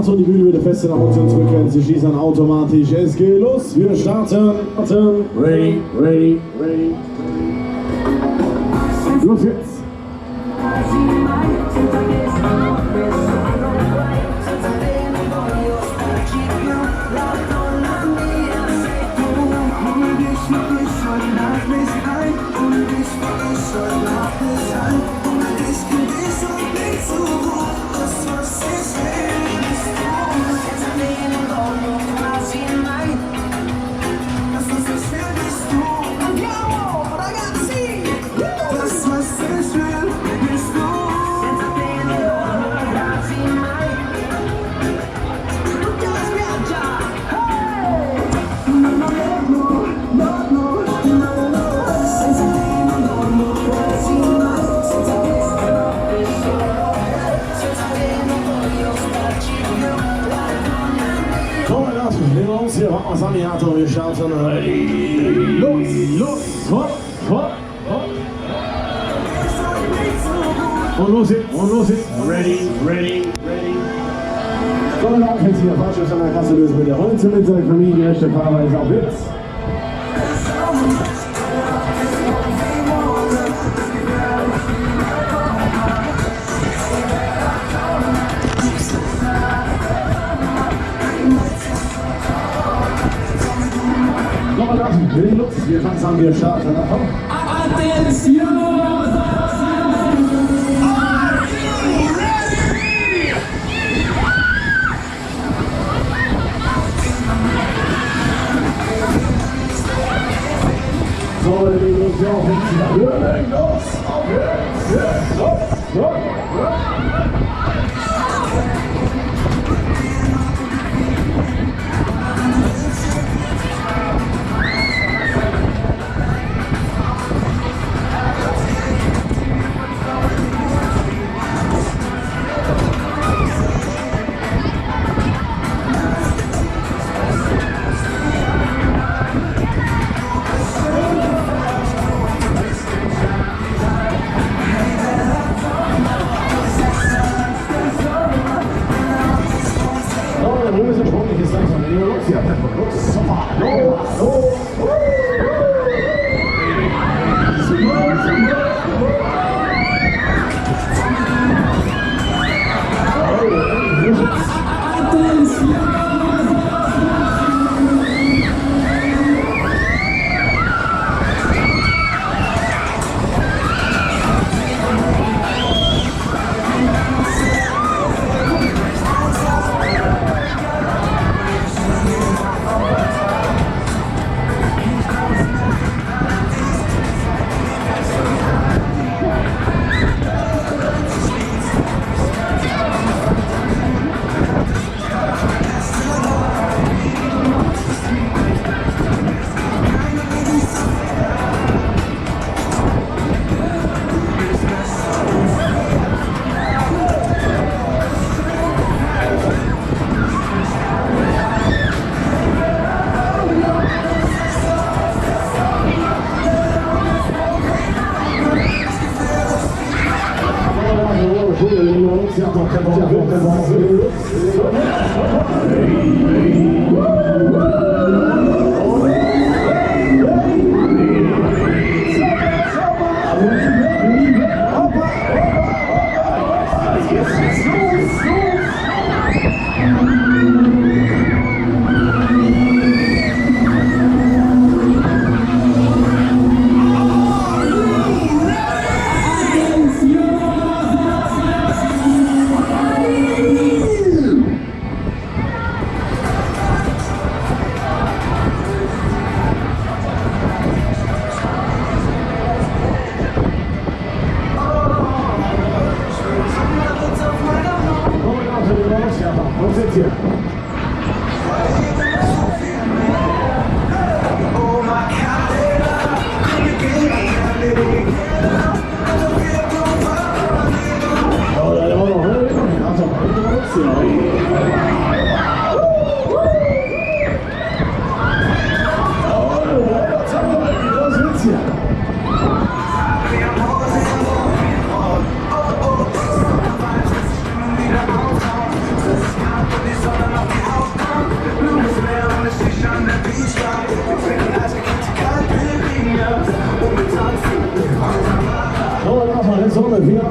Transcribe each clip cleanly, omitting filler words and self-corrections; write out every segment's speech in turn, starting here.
Simulator, die Bühne bitte fest nach uns und zurückkehren. Sie schießen automatisch. Es geht los. Wir starten. Ready, ready, ready. Los jetzt. Wir starten. Ready. Los, los, hopp, hopp, hopp. Und los jetzt, und los jetzt. Ready, ready, ready. Sondern auch jetzt hier falsch an der Kasse lösen mit der Holze mit seiner familiengerechte Fahrweise auf Witz. Wir tanzen, wir starten. Attention! So, die Jungs, ja, auf jetzt. Los, auf jetzt. Los.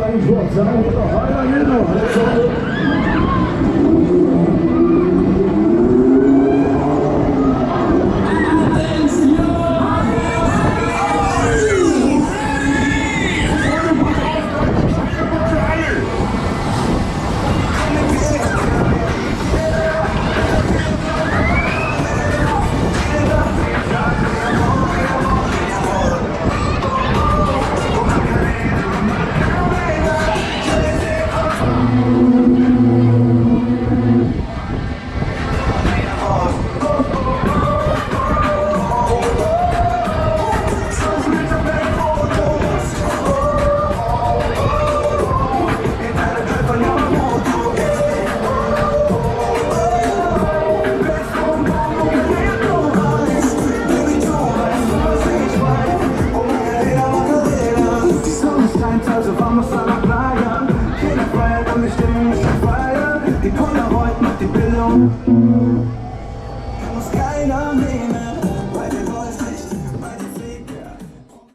ein Schwurz, geht noch weiter, geht noch. Die Kunde rollt, macht die Bildung.